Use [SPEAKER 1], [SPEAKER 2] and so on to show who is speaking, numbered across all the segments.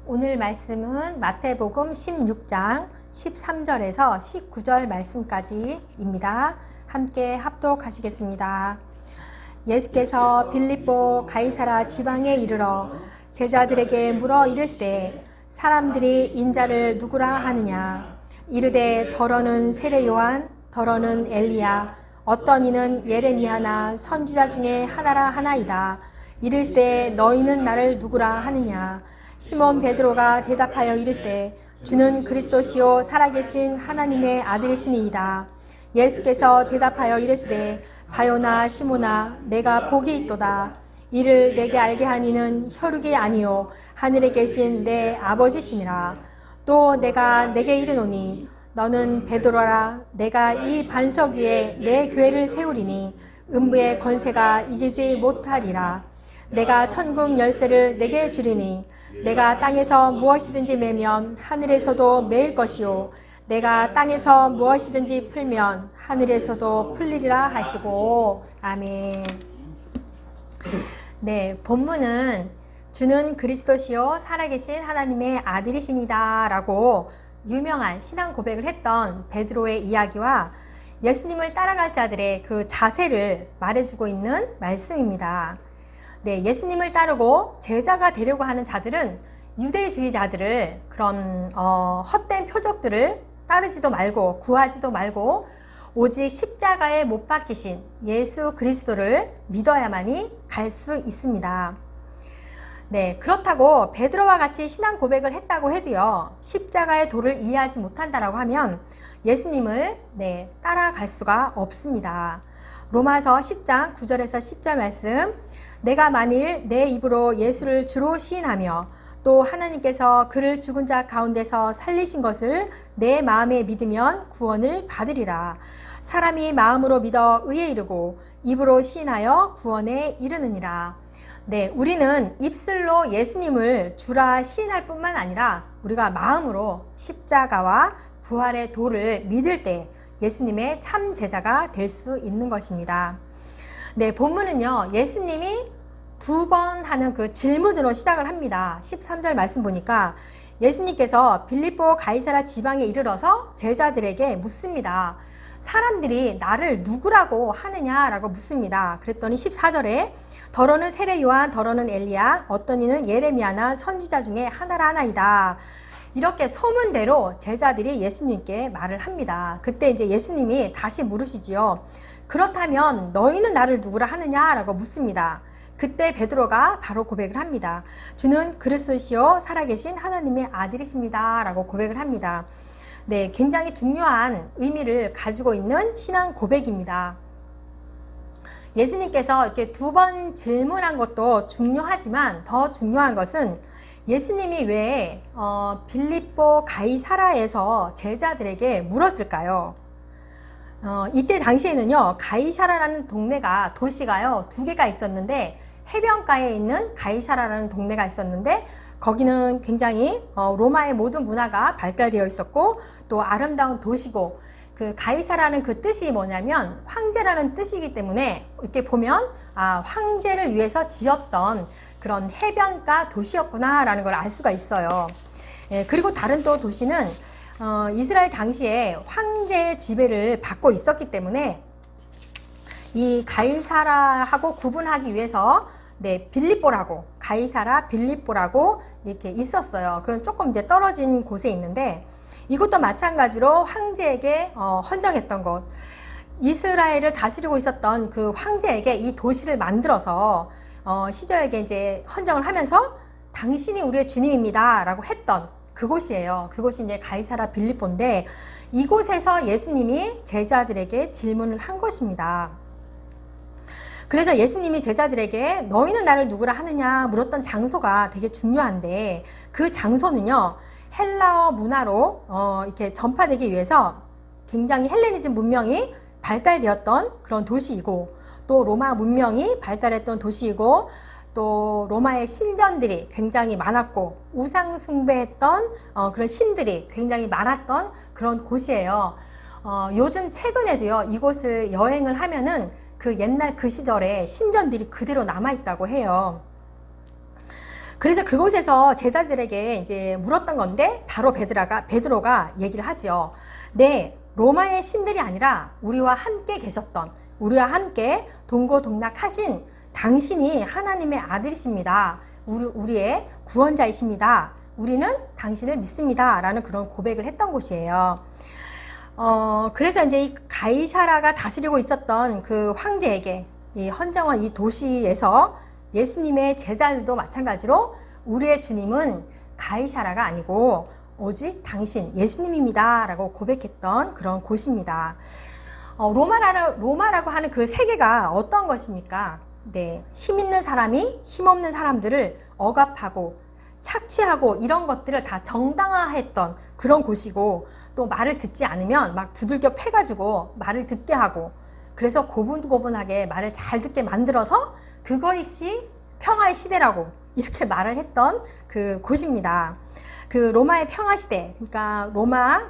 [SPEAKER 1] 오늘 말씀은 마태복음 16장 13절에서 19절 말씀까지입니다. 함께 합독하시겠습니다. 예수께서 빌립보 가이사라 지방에 이르러 제자들에게 물어 이르시되 사람들이 인자를 누구라 하느냐. 이르되 더러는 세례 요한, 더러는 엘리야, 어떤 이는 예레미야나 선지자 중에 하나라 하나이다. 이르시되 너희는 나를 누구라 하느냐. 시몬 베드로가 대답하여 이르시되 주는 그리스도시요 살아계신 하나님의 아들이시니이다. 예수께서 대답하여 이르시되 바요나 시몬아, 내가 복이 있도다. 이를 내게 알게 하니는 혈육이 아니요 하늘에 계신 내 아버지시니라. 또 내가 내게 이르노니 너는 베드로라. 내가 이 반석 위에 내 교회를 세우리니 음부의 권세가 이기지 못하리라. 내가 천국 열쇠를 내게 주리니 내가 땅에서 무엇이든지 매면 하늘에서도 매일 것이요 내가 땅에서 무엇이든지 풀면 하늘에서도 풀리리라 하시고. 아멘. 네, 본문은 주는 그리스도시요 살아계신 하나님의 아들이시니다 라고 유명한 신앙 고백을 했던 베드로의 이야기와 예수님을 따라갈 자들의 그 자세를 말해주고 있는 말씀입니다. 네, 예수님을 따르고 제자가 되려고 하는 자들은 유대주의자들을 그런 헛된 표적들을 따르지도 말고 구하지도 말고 오직 십자가에 못 박히신 예수 그리스도를 믿어야만이 갈 수 있습니다. 네, 그렇다고 베드로와 같이 신앙 고백을 했다고 해도요, 십자가의 도를 이해하지 못한다라고 하면 예수님을 따라갈 수가 없습니다. 로마서 10장 9절에서 10절 말씀, 내가 만일 내 입으로 예수를 주로 시인하며 또 하나님께서 그를 죽은 자 가운데서 살리신 것을 내 마음에 믿으면 구원을 받으리라. 사람이 마음으로 믿어 의에 이르고 입으로 시인하여 구원에 이르느니라. 네, 우리는 입술로 예수님을 주라 시인할 뿐만 아니라 우리가 마음으로 십자가와 부활의 도를 믿을 때 예수님의 참 제자가 될 수 있는 것입니다. 네, 본문은요, 예수님이 두 번 하는 그 질문으로 시작을 합니다. 13절 말씀 보니까 예수님께서 빌립보 가이사라 지방에 이르러서 제자들에게 묻습니다. 사람들이 나를 누구라고 하느냐라고 묻습니다. 그랬더니 14절에 더러는 세례 요한, 더러는 엘리야, 어떤 이는 예레미야나 선지자 중에 하나라 하나이다. 이렇게 소문대로 제자들이 예수님께 말을 합니다. 그때 이제 예수님이 다시 물으시지요. 그렇다면 너희는 나를 누구라 하느냐라고 묻습니다. 그때 베드로가 바로 고백을 합니다. 주는 그리스도시요 살아계신 하나님의 아들이십니다 라고 고백을 합니다. 네, 굉장히 중요한 의미를 가지고 있는 신앙 고백입니다. 예수님께서 이렇게 두 번 질문한 것도 중요하지만 더 중요한 것은 예수님이 왜 빌립보 가이사라에서 제자들에게 물었을까요? 이때 당시에는요, 가이사라라는 도시가요, 두 개가 있었는데, 해변가에 있는 가이사라라는 동네가 있었는데, 거기는 굉장히 로마의 모든 문화가 발달되어 있었고, 또 아름다운 도시고, 그 가이사라는 그 뜻이 뭐냐면 황제라는 뜻이기 때문에 이렇게 보면 황제를 위해서 지었던 그런 해변가 도시였구나라는 걸 알 수가 있어요. 예, 그리고 다른 또 도시는 이스라엘 당시에 황제의 지배를 받고 있었기 때문에 이 가이사라하고 구분하기 위해서 빌립보라고, 가이사라 빌립보라고 이렇게 있었어요. 그건 조금 이제 떨어진 곳에 있는데 이것도 마찬가지로 황제에게 헌정했던 곳, 이스라엘을 다스리고 있었던 그 황제에게 이 도시를 만들어서 시저에게 이제 헌정을 하면서 당신이 우리의 주님입니다 라고 했던 그곳이에요. 그곳이 이제 가이사라 빌립보인데 이곳에서 예수님이 제자들에게 질문을 한 것입니다. 그래서 예수님이 제자들에게 너희는 나를 누구라 하느냐 물었던 장소가 되게 중요한데 그 장소는요, 헬라어 문화로 이렇게 전파되기 위해서 굉장히 헬레니즘 문명이 발달되었던 그런 도시이고, 또 로마 문명이 발달했던 도시이고, 또 로마의 신전들이 굉장히 많았고 우상 숭배했던 그런 신들이 굉장히 많았던 그런 곳이에요. 요즘 최근에도요, 이곳을 여행을 하면은 그 옛날 그 시절에 신전들이 그대로 남아있다고 해요. 그래서 그곳에서 제자들에게 이제 물었던 건데 바로 베드로가 얘기를 하지요. 네, 로마의 신들이 아니라 우리와 함께 계셨던, 우리와 함께 동고동락하신 당신이 하나님의 아들이십니다. 우리의 구원자이십니다. 우리는 당신을 믿습니다. 라는 그런 고백을 했던 곳이에요. 그래서 이제 이 가이사라가 다스리고 있었던 그 황제에게 이 헌정원 이 도시에서 예수님의 제자들도 마찬가지로 우리의 주님은 가이사라가 아니고 오직 당신 예수님입니다 라고 고백했던 그런 곳입니다. 로마라고 하는 그 세계가 어떤 것입니까? 네, 힘 있는 사람이 힘없는 사람들을 억압하고 착취하고 이런 것들을 다 정당화했던 그런 곳이고, 또 말을 듣지 않으면 막 두들겨 패가지고 말을 듣게 하고, 그래서 고분고분하게 말을 잘 듣게 만들어서 그것이 평화의 시대라고 이렇게 말을 했던 그 곳입니다. 그 로마의 평화 시대, 그러니까 로마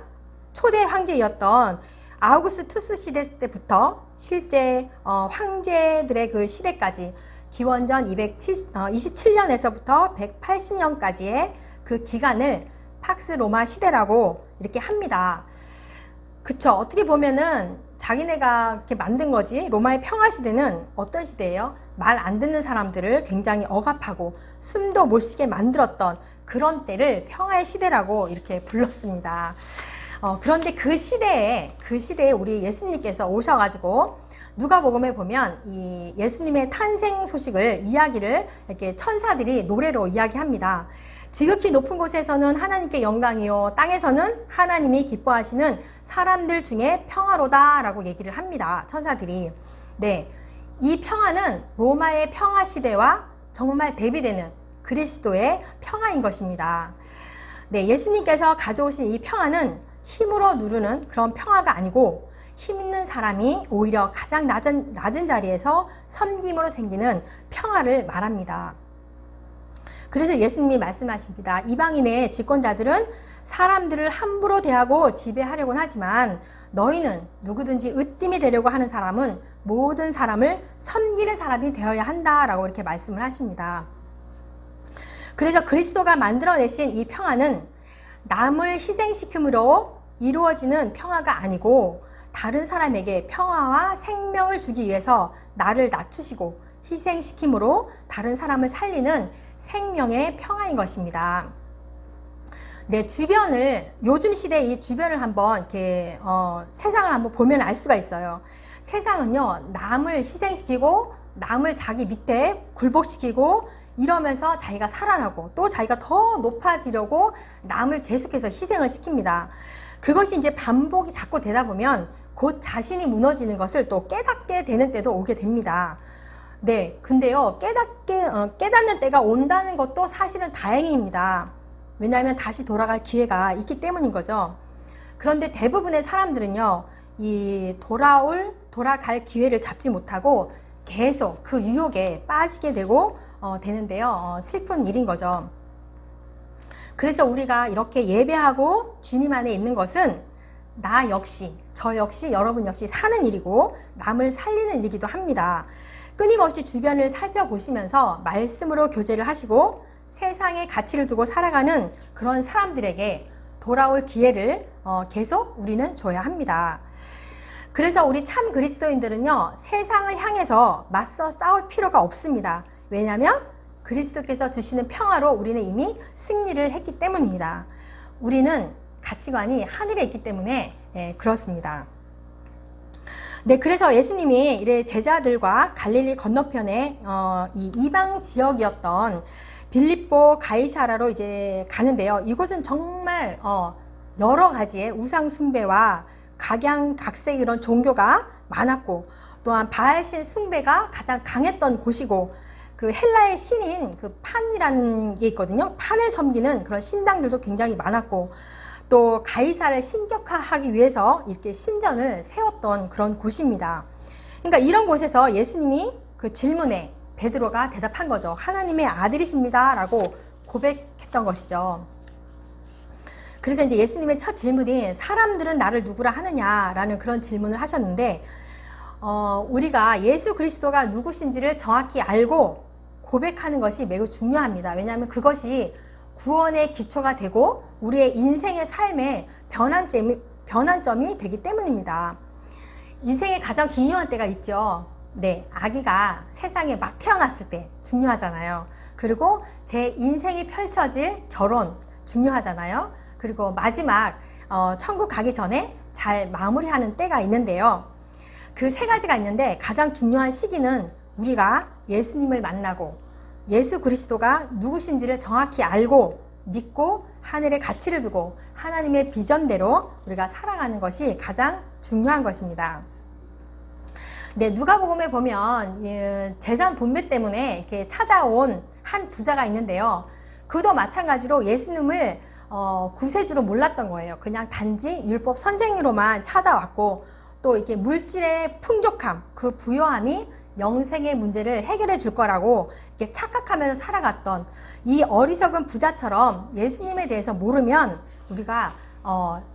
[SPEAKER 1] 초대 황제였던 아우구스투스 시대 때부터 실제 황제들의 그 시대까지 기원전 227년에서부터 180년까지의 그 기간을 팍스 로마 시대라고 이렇게 합니다. 그쵸? 어떻게 보면은 자기네가 이렇게 만든 거지. 로마의 평화 시대는 어떤 시대예요? 말 안 듣는 사람들을 굉장히 억압하고 숨도 못 쉬게 만들었던 그런 때를 평화의 시대라고 이렇게 불렀습니다. 그런데 그 시대에 우리 예수님께서 오셔가지고 누가복음에 보면 이 예수님의 탄생 소식을 이야기를 이렇게 천사들이 노래로 이야기합니다. 지극히 높은 곳에서는 하나님께 영광이요, 땅에서는 하나님이 기뻐하시는 사람들 중에 평화로다 라고 얘기를 합니다. 천사들이. 네, 이 평화는 로마의 평화 시대와 정말 대비되는 그리스도의 평화인 것입니다. 네, 예수님께서 가져오신 이 평화는 힘으로 누르는 그런 평화가 아니고 힘 있는 사람이 오히려 가장 낮은 자리에서 섬김으로 생기는 평화를 말합니다. 그래서 예수님이 말씀하십니다. 이방인의 집권자들은 사람들을 함부로 대하고 지배하려고는 하지만 너희는 누구든지 으뜸이 되려고 하는 사람은 모든 사람을 섬기는 사람이 되어야 한다라고 이렇게 말씀을 하십니다. 그래서 그리스도가 만들어내신 이 평화는 남을 희생시킴으로 이루어지는 평화가 아니고 다른 사람에게 평화와 생명을 주기 위해서 나를 낮추시고 희생시킴으로 다른 사람을 살리는 생명의 평화인 것입니다. 네, 요즘 시대 이 주변을 한번 이렇게 세상을 한번 보면 알 수가 있어요. 세상은요, 남을 희생시키고 남을 자기 밑에 굴복시키고 이러면서 자기가 살아나고 또 자기가 더 높아지려고 남을 계속해서 희생을 시킵니다. 그것이 이제 반복이 자꾸 되다 보면 곧 자신이 무너지는 것을 또 깨닫게 되는 때도 오게 됩니다. 네, 근데요, 깨닫는 때가 온다는 것도 사실은 다행입니다. 왜냐하면 다시 돌아갈 기회가 있기 때문인 거죠. 그런데 대부분의 사람들은요, 돌아갈 기회를 잡지 못하고 계속 그 유혹에 빠지게 되는데요. 슬픈 일인 거죠. 그래서 우리가 이렇게 예배하고 주님 안에 있는 것은 나 역시, 저 역시, 여러분 역시 사는 일이고 남을 살리는 일이기도 합니다. 끊임없이 주변을 살펴보시면서 말씀으로 교제를 하시고 세상의 가치를 두고 살아가는 그런 사람들에게 돌아올 기회를 계속 우리는 줘야 합니다. 그래서 우리 참 그리스도인들은요, 세상을 향해서 맞서 싸울 필요가 없습니다. 왜냐하면 그리스도께서 주시는 평화로 우리는 이미 승리를 했기 때문입니다. 우리는 가치관이 하늘에 있기 때문에 그렇습니다. 네, 그래서 예수님이 이래 제자들과 갈릴리 건너편에 이 이방 지역이었던 빌립보 가이사라로 이제 가는데요. 이곳은 정말 여러 가지의 우상 숭배와 각양각색 이런 종교가 많았고, 또한 바알신 숭배가 가장 강했던 곳이고, 그 헬라의 신인 그 판이라는 게 있거든요. 판을 섬기는 그런 신당들도 굉장히 많았고, 또 가이사를 신격화하기 위해서 이렇게 신전을 세웠던 그런 곳입니다. 그러니까 이런 곳에서 예수님이 그 질문에 베드로가 대답한 거죠. 하나님의 아들이십니다 라고 고백했던 것이죠. 그래서 이제 예수님의 첫 질문이 사람들은 나를 누구라 하느냐라는 그런 질문을 하셨는데, 우리가 예수 그리스도가 누구신지를 정확히 알고 고백하는 것이 매우 중요합니다. 왜냐하면 그것이 구원의 기초가 되고 우리의 인생의 삶의 변환점이 되기 때문입니다. 인생에 가장 중요한 때가 있죠. 네, 아기가 세상에 막 태어났을 때 중요하잖아요. 그리고 제 인생이 펼쳐질 결혼 중요하잖아요. 그리고 마지막 천국 가기 전에 잘 마무리하는 때가 있는데요. 그 세 가지가 있는데 가장 중요한 시기는 우리가 예수님을 만나고 예수 그리스도가 누구신지를 정확히 알고 믿고 하늘에 가치를 두고 하나님의 비전대로 우리가 살아가는 것이 가장 중요한 것입니다. 네, 누가복음에 보면 재산 분배 때문에 이렇게 찾아온 한 부자가 있는데요. 그도 마찬가지로 예수님을 구세주로 몰랐던 거예요. 그냥 단지 율법 선생으로만 찾아왔고 또 이렇게 물질의 풍족함, 그 부요함이 영생의 문제를 해결해 줄 거라고 이렇게 착각하면서 살아갔던 이 어리석은 부자처럼 예수님에 대해서 모르면 우리가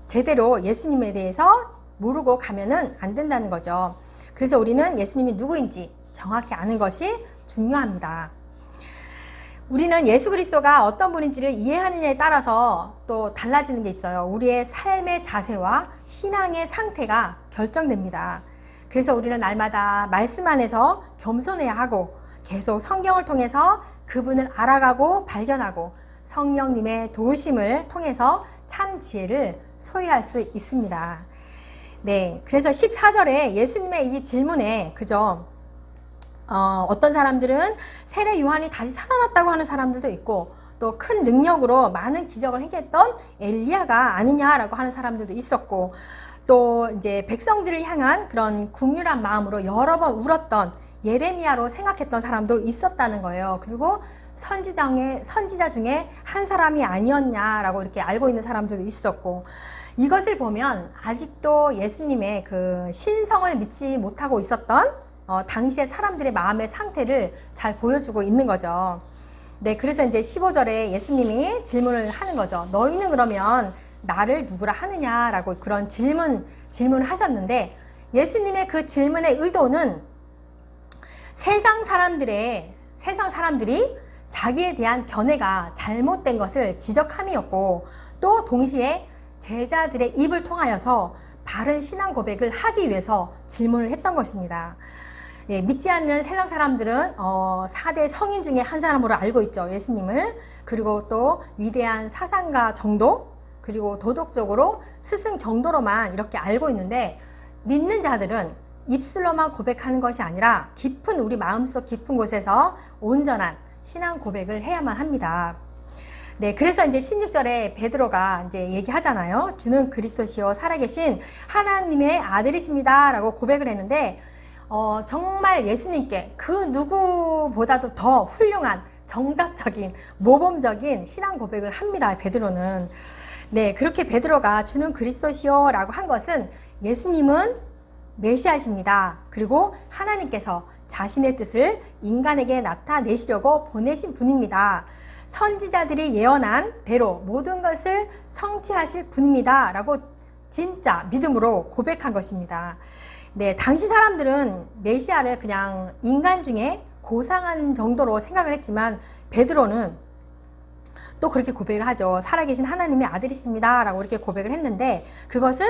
[SPEAKER 1] 제대로 예수님에 대해서 모르고 가면은 안 된다는 거죠. 그래서 우리는 예수님이 누구인지 정확히 아는 것이 중요합니다. 우리는 예수 그리스도가 어떤 분인지를 이해하느냐에 따라서 또 달라지는 게 있어요. 우리의 삶의 자세와 신앙의 상태가 결정됩니다. 그래서 우리는 날마다 말씀 안에서 겸손해야 하고 계속 성경을 통해서 그분을 알아가고 발견하고 성령님의 도우심을 통해서 참 지혜를 소유할 수 있습니다. 네, 그래서 14절에 예수님의 이 질문에 그죠? 어떤 사람들은 세례 요한이 다시 살아났다고 하는 사람들도 있고 또 큰 능력으로 많은 기적을 행했던 엘리야가 아니냐라고 하는 사람들도 있었고 또 이제 백성들을 향한 그런 긍휼한 마음으로 여러 번 울었던 예레미야로 생각했던 사람도 있었다는 거예요. 그리고 선지자 중에 한 사람이 아니었냐라고 이렇게 알고 있는 사람들도 있었고 이것을 보면 아직도 예수님의 그 신성을 믿지 못하고 있었던 당시의 사람들의 마음의 상태를 잘 보여주고 있는 거죠. 네, 그래서 이제 15절에 예수님이 질문을 하는 거죠. 너희는 그러면 나를 누구라 하느냐라고 그런 질문을 하셨는데 예수님의 그 질문의 의도는 세상 사람들이 자기에 대한 견해가 잘못된 것을 지적함이었고 또 동시에 제자들의 입을 통하여서 바른 신앙 고백을 하기 위해서 질문을 했던 것입니다. 예, 믿지 않는 세상 사람들은 4대 성인 중에 한 사람으로 알고 있죠. 예수님을. 그리고 또 위대한 사상가 정도 그리고 도덕적으로 스승 정도로만 이렇게 알고 있는데 믿는 자들은 입술로만 고백하는 것이 아니라 깊은 우리 마음속 깊은 곳에서 온전한 신앙 고백을 해야만 합니다. 네, 그래서 이제 16절에 베드로가 이제 얘기하잖아요. 주는 그리스도시요 살아계신 하나님의 아들이십니다. 라고 고백을 했는데, 정말 예수님께 그 누구보다도 더 훌륭한 정답적인 모범적인 신앙 고백을 합니다. 베드로는. 네, 그렇게 베드로가 주는 그리스도시요 라고 한 것은 예수님은 메시아십니다. 그리고 하나님께서 자신의 뜻을 인간에게 나타내시려고 보내신 분입니다. 선지자들이 예언한 대로 모든 것을 성취하실 분입니다. 라고 진짜 믿음으로 고백한 것입니다. 네, 당시 사람들은 메시아를 그냥 인간 중에 고상한 정도로 생각을 했지만 베드로는 또 그렇게 고백을 하죠. 살아계신 하나님의 아들이십니다. 라고 이렇게 고백을 했는데 그것은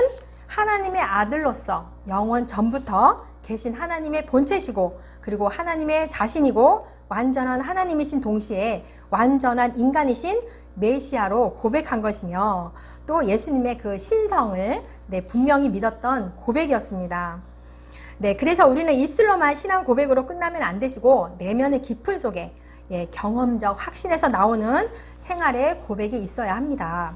[SPEAKER 1] 하나님의 아들로서 영원 전부터 계신 하나님의 본체시고 그리고 하나님의 자신이고 완전한 하나님이신 동시에 완전한 인간이신 메시아로 고백한 것이며 또 예수님의 그 신성을 분명히 믿었던 고백이었습니다. 네, 그래서 우리는 입술로만 신앙 고백으로 끝나면 안 되시고 내면의 깊은 속에 경험적 확신에서 나오는 생활의 고백이 있어야 합니다.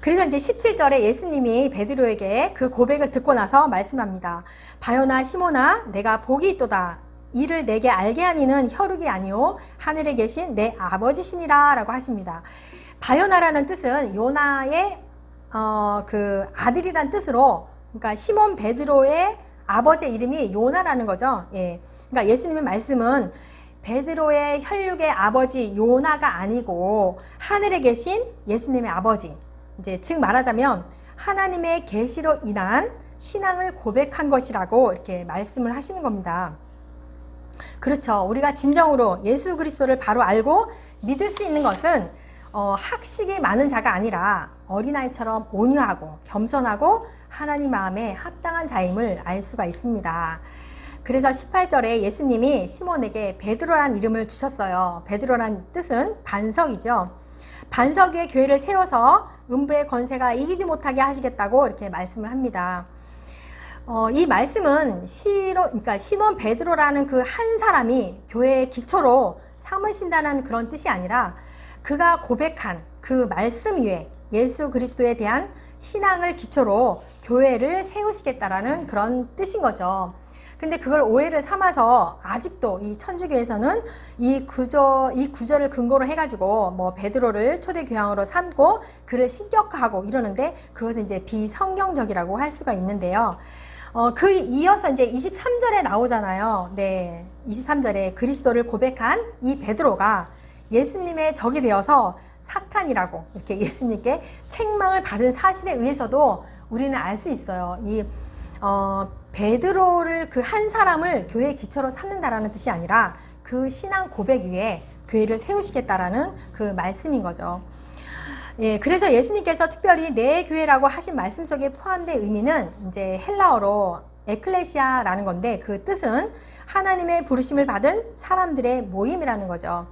[SPEAKER 1] 그래서 이제 17절에 예수님이 베드로에게 그 고백을 듣고 나서 말씀합니다. 바요나 시모나 내가 복이 있도다. 이를 내게 알게 하니는 혈육이 아니오 하늘에 계신 내 아버지시니라 라고 하십니다. 바요나라는 뜻은 요나의 그 아들이란 뜻으로 그러니까 시몬 베드로의 아버지의 이름이 요나라는 거죠. 예. 그러니까 예수님의 말씀은 베드로의 혈육의 아버지 요나가 아니고 하늘에 계신 예수님의 아버지 이제 즉 말하자면 하나님의 계시로 인한 신앙을 고백한 것이라고 이렇게 말씀을 하시는 겁니다. 그렇죠. 우리가 진정으로 예수 그리스도를 바로 알고 믿을 수 있는 것은 학식이 많은 자가 아니라 어린아이처럼 온유하고 겸손하고 하나님 마음에 합당한 자임을 알 수가 있습니다. 그래서 18절에 예수님이 시몬에게 베드로라는 이름을 주셨어요. 베드로라는 뜻은 반석이죠. 반석 위에 교회를 세워서 음부의 권세가 이기지 못하게 하시겠다고 이렇게 말씀을 합니다. 이 말씀은 그러니까 시몬 베드로라는 그 한 사람이 교회의 기초로 삼으신다는 그런 뜻이 아니라 그가 고백한 그 말씀 위에 예수 그리스도에 대한 신앙을 기초로 교회를 세우시겠다라는 그런 뜻인 거죠. 근데 그걸 오해를 삼아서 아직도 이 천주교에서는 이 구절을 근거로 해가지고 뭐 베드로를 초대 교양으로 삼고 그를 신격화하고 이러는데 그것은 이제 비성경적이라고 할 수가 있는데요. 그 이어서 이제 23절에 나오잖아요. 네, 23절에 그리스도를 고백한 이 베드로가 예수님의 적이 되어서 사탄이라고 이렇게 예수님께 책망을 받은 사실에 의해서도 우리는 알 수 있어요. 베드로를 그 한 사람을 교회의 기초로 삼는다라는 뜻이 아니라 그 신앙 고백 위에 교회를 세우시겠다라는 그 말씀인 거죠. 예, 그래서 예수님께서 특별히 내 교회라고 하신 말씀 속에 포함된 의미는 이제 헬라어로 에클레시아라는 건데 그 뜻은 하나님의 부르심을 받은 사람들의 모임이라는 거죠.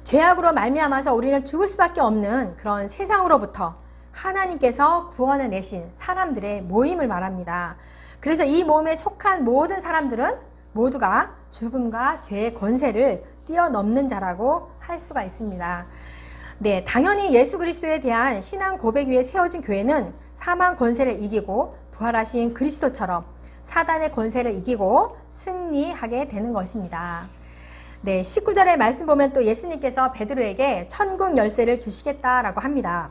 [SPEAKER 1] 죄악으로 말미암아서 우리는 죽을 수밖에 없는 그런 세상으로부터 하나님께서 구원을 내신 사람들의 모임을 말합니다. 그래서 이 모임에 속한 모든 사람들은 모두가 죽음과 죄의 권세를 뛰어넘는 자라고 할 수가 있습니다. 네, 당연히 예수 그리스도에 대한 신앙 고백 위에 세워진 교회는 사망 권세를 이기고 부활하신 그리스도처럼 사단의 권세를 이기고 승리하게 되는 것입니다. 네, 19절의 말씀 보면 또 예수님께서 베드로에게 천국 열쇠를 주시겠다라고 합니다.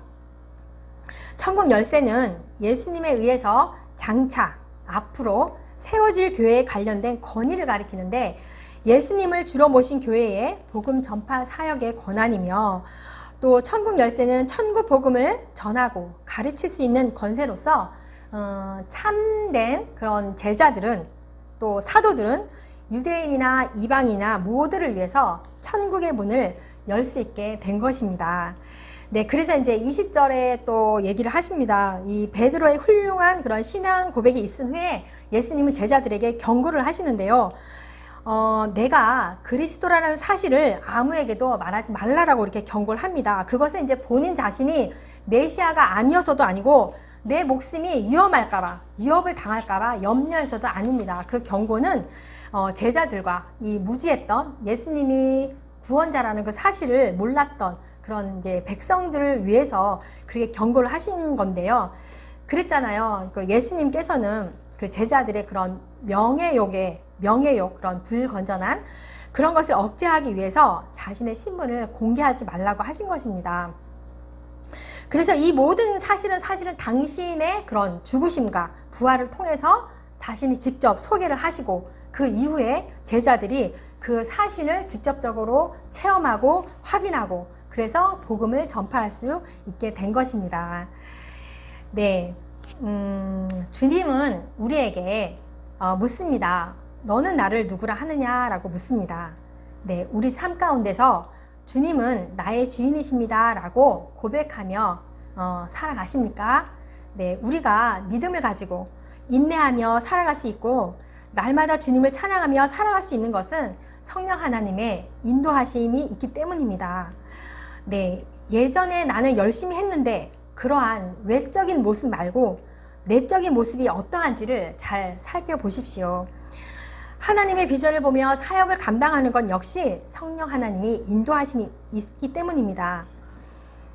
[SPEAKER 1] 천국 열쇠는 예수님에 의해서 장차 앞으로 세워질 교회에 관련된 권위를 가리키는데 예수님을 주로 모신 교회의 복음 전파 사역의 권한이며 또 천국 열쇠는 천국 복음을 전하고 가르칠 수 있는 권세로서 참된 그런 제자들은 또 사도들은 유대인이나 이방이나 모두를 위해서 천국의 문을 열 수 있게 된 것입니다. 네, 그래서 이제 20절에 또 얘기를 하십니다. 이 베드로의 훌륭한 그런 신앙 고백이 있은 후에 예수님은 제자들에게 경고를 하시는데요. 내가 그리스도라는 사실을 아무에게도 말하지 말라라고 이렇게 경고를 합니다. 그것은 이제 본인 자신이 메시아가 아니어서도 아니고 내 목숨이 위험할까봐, 위협을 당할까봐 염려해서도 아닙니다. 그 경고는 제자들과 이 무지했던 예수님이 구원자라는 그 사실을 몰랐던 그런 이제 백성들을 위해서 그렇게 경고를 하신 건데요. 그랬잖아요. 그 예수님께서는 그 제자들의 그런 명예욕, 그런 불건전한 그런 것을 억제하기 위해서 자신의 신분을 공개하지 말라고 하신 것입니다. 그래서 이 모든 사실은 당신의 그런 죽으심과 부활을 통해서 자신이 직접 소개를 하시고 그 이후에 제자들이 그 사실을 직접적으로 체험하고 확인하고 그래서 복음을 전파할 수 있게 된 것입니다. 네, 주님은 우리에게 묻습니다. 너는 나를 누구라 하느냐라고 묻습니다. 네, 우리 삶 가운데서 주님은 나의 주인이십니다 라고 고백하며 살아가십니까? 네, 우리가 믿음을 가지고 인내하며 살아갈 수 있고 날마다 주님을 찬양하며 살아갈 수 있는 것은 성령 하나님의 인도하심이 있기 때문입니다. 네, 예전에 나는 열심히 했는데 그러한 외적인 모습 말고 내적인 모습이 어떠한지를 잘 살펴보십시오. 하나님의 비전을 보며 사역을 감당하는 건 역시 성령 하나님이 인도하심이 있기 때문입니다.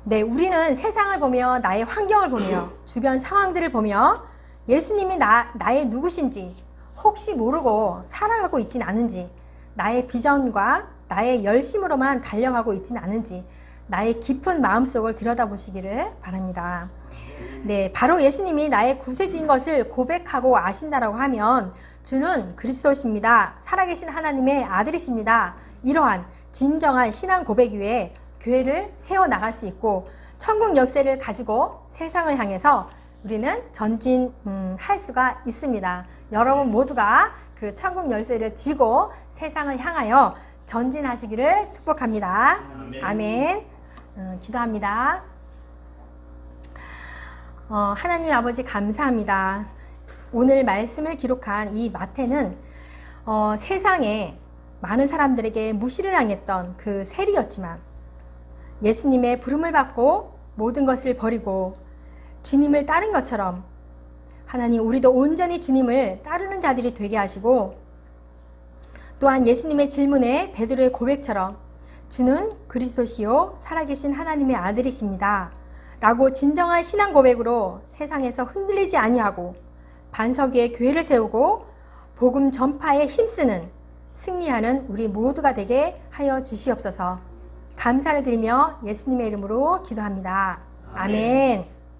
[SPEAKER 1] 네, 우리는 세상을 보며 나의 환경을 보며 주변 상황들을 보며 예수님이 나의 누구신지 혹시 모르고 살아가고 있진 않은지 나의 비전과 나의 열심으로만 달려가고 있진 않은지 나의 깊은 마음속을 들여다보시기를 바랍니다. 네, 바로 예수님이 나의 구세주인 것을 고백하고 아신다라고 하면 주는 그리스도십니다. 살아계신 하나님의 아들이십니다. 이러한 진정한 신앙 고백 위에 교회를 세워나갈 수 있고 천국 역사를 가지고 세상을 향해서 우리는 전진할 수가 있습니다. 여러분 모두가 그 천국 열쇠를 쥐고 세상을 향하여 전진하시기를 축복합니다. 아멘. 기도합니다. 하나님 아버지 감사합니다. 오늘 말씀을 기록한 이 마태는 세상에 많은 사람들에게 무시를 당했던 그 세리였지만 예수님의 부름을 받고 모든 것을 버리고 주님을 따른 것처럼 하나님 우리도 온전히 주님을 따르는 자들이 되게 하시고 또한 예수님의 질문에 베드로의 고백처럼 주는 그리스도시요 살아계신 하나님의 아들이십니다 라고 진정한 신앙 고백으로 세상에서 흔들리지 아니하고 반석 위에 교회를 세우고 복음 전파에 힘쓰는 승리하는 우리 모두가 되게 하여 주시옵소서. 감사를 드리며 예수님의 이름으로 기도합니다. 아멘.